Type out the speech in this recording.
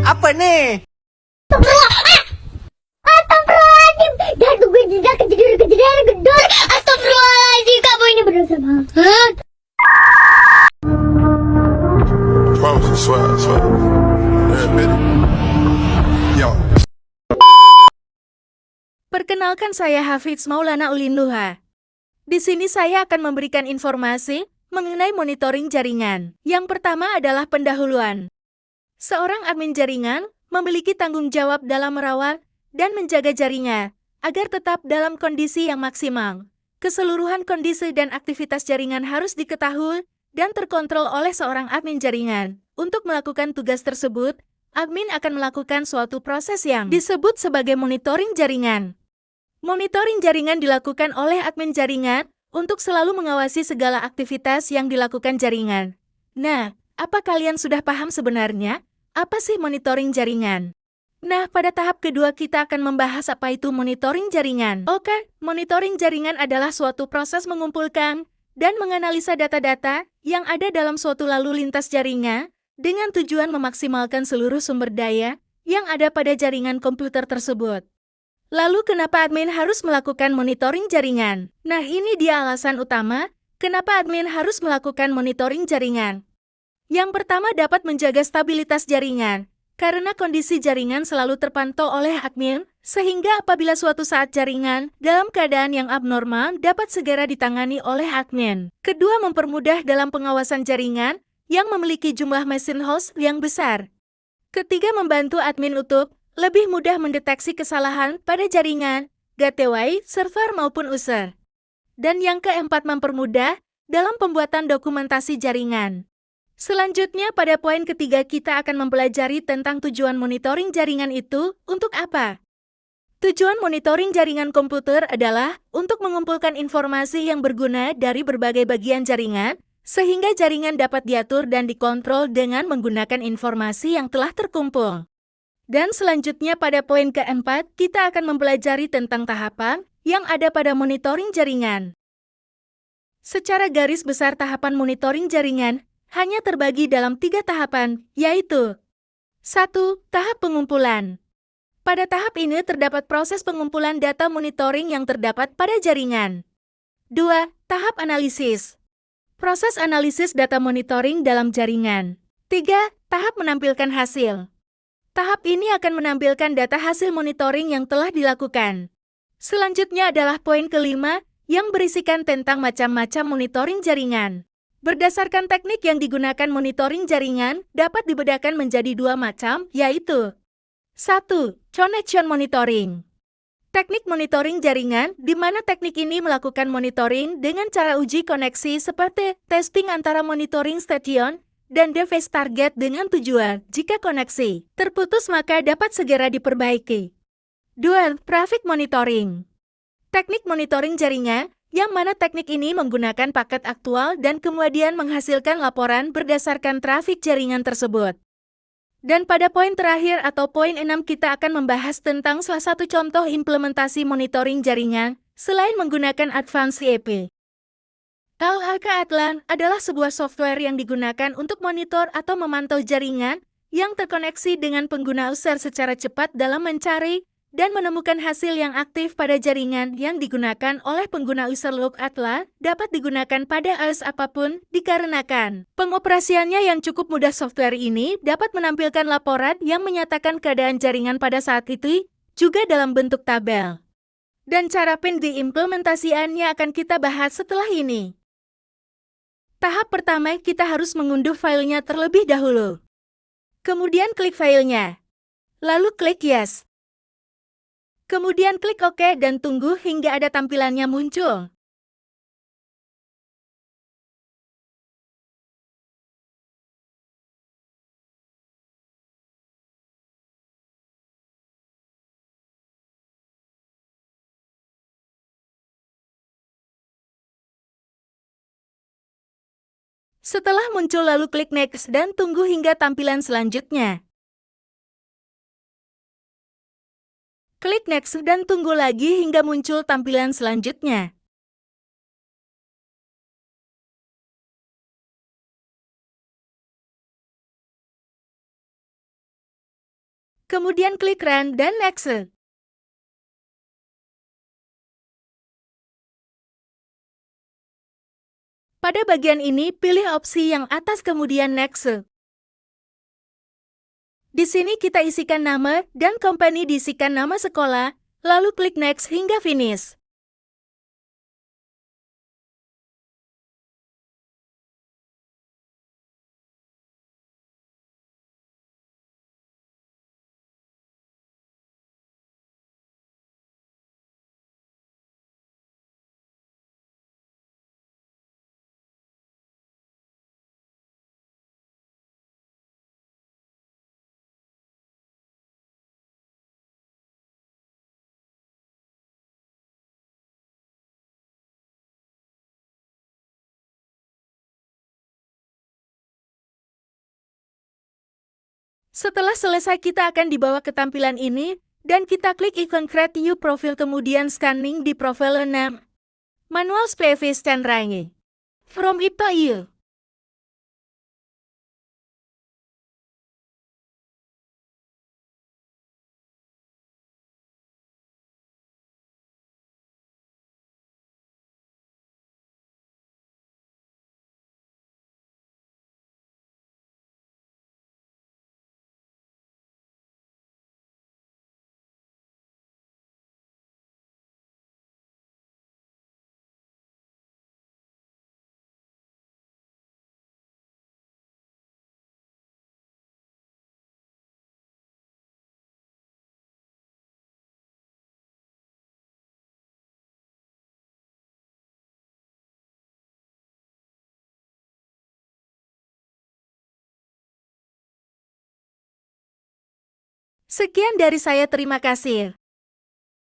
Apa nih? Astagfirullahaladzim. Jangan gue tidak kejadian gedor. Astagfirullahaladzim, kamu ini berdosa banget. Promise, I swear, I swear. Yeah, baby. Yo. Perkenalkan saya Hafiz Maulana Ulin Luha. Di sini saya akan memberikan informasi mengenai monitoring jaringan. Yang pertama adalah pendahuluan. Seorang admin jaringan memiliki tanggung jawab dalam merawat dan menjaga jaringan agar tetap dalam kondisi yang maksimal. Keseluruhan kondisi dan aktivitas jaringan harus diketahui dan terkontrol oleh seorang admin jaringan. Untuk melakukan tugas tersebut, admin akan melakukan suatu proses yang disebut sebagai monitoring jaringan. Monitoring jaringan dilakukan oleh admin jaringan untuk selalu mengawasi segala aktivitas yang dilakukan jaringan. Nah, apa kalian sudah paham sebenarnya? Apa sih monitoring jaringan? Nah, pada tahap kedua kita akan membahas apa itu monitoring jaringan. Oke, monitoring jaringan adalah suatu proses mengumpulkan dan menganalisa data-data yang ada dalam suatu lalu lintas jaringan dengan tujuan memaksimalkan seluruh sumber daya yang ada pada jaringan komputer tersebut. Lalu kenapa admin harus melakukan monitoring jaringan? Nah, ini dia alasan utama kenapa admin harus melakukan monitoring jaringan. Yang pertama dapat menjaga stabilitas jaringan, karena kondisi jaringan selalu terpantau oleh admin, sehingga apabila suatu saat jaringan dalam keadaan yang abnormal dapat segera ditangani oleh admin. Kedua, mempermudah dalam pengawasan jaringan yang memiliki jumlah mesin host yang besar. Ketiga, membantu admin untuk lebih mudah mendeteksi kesalahan pada jaringan, gateway, server maupun user. Dan yang keempat, mempermudah dalam pembuatan dokumentasi jaringan. Selanjutnya, pada poin ketiga kita akan mempelajari tentang tujuan monitoring jaringan itu untuk apa. Tujuan monitoring jaringan komputer adalah untuk mengumpulkan informasi yang berguna dari berbagai bagian jaringan, sehingga jaringan dapat diatur dan dikontrol dengan menggunakan informasi yang telah terkumpul. Dan selanjutnya pada poin keempat, kita akan mempelajari tentang tahapan yang ada pada monitoring jaringan. Secara garis besar tahapan monitoring jaringan hanya terbagi dalam 3 tahapan, yaitu 1. Tahap pengumpulan. Pada tahap ini terdapat proses pengumpulan data monitoring yang terdapat pada jaringan. 2. Tahap analisis. Proses analisis data monitoring dalam jaringan. 3. Tahap menampilkan hasil. Tahap ini akan menampilkan data hasil monitoring yang telah dilakukan. Selanjutnya adalah poin kelima yang berisikan tentang macam-macam monitoring jaringan. Berdasarkan teknik yang digunakan monitoring jaringan dapat dibedakan menjadi 2 macam, yaitu 1. Connection monitoring. Teknik monitoring jaringan, di mana teknik ini melakukan monitoring dengan cara uji koneksi seperti testing antara monitoring station dan device target dengan tujuan, jika koneksi terputus maka dapat segera diperbaiki. 2. Traffic monitoring. Teknik monitoring jaringan, yang mana teknik ini menggunakan paket aktual dan kemudian menghasilkan laporan berdasarkan trafik jaringan tersebut. Dan pada poin terakhir atau poin 6 kita akan membahas tentang salah satu contoh implementasi monitoring jaringan selain menggunakan Advanced CEP. LHK Atlan adalah sebuah software yang digunakan untuk monitor atau memantau jaringan yang terkoneksi dengan pengguna user secara cepat dalam mencari dan menemukan hasil yang aktif pada jaringan yang digunakan oleh pengguna user. Log Atlan dapat digunakan pada OS apapun dikarenakan pengoperasiannya yang cukup mudah. Software ini dapat menampilkan laporan yang menyatakan keadaan jaringan pada saat itu, juga dalam bentuk tabel. Dan cara diimplementasiannya akan kita bahas setelah ini. Tahap pertama, kita harus mengunduh filenya terlebih dahulu. Kemudian klik filenya. Lalu klik Yes. Kemudian klik OK dan tunggu hingga ada tampilannya muncul. Setelah muncul lalu klik Next dan tunggu hingga tampilan selanjutnya. Klik Next dan tunggu lagi hingga muncul tampilan selanjutnya. Kemudian klik Run dan Next. Pada bagian ini, pilih opsi yang atas kemudian Next. Di sini kita isikan nama dan company diisikan nama sekolah, lalu klik Next hingga finish. Setelah selesai, kita akan dibawa ke tampilan ini, dan kita klik ikon Create New Profile kemudian scanning di profile 6. Manual space dan range. From itu you. Sekian dari saya, terima kasih.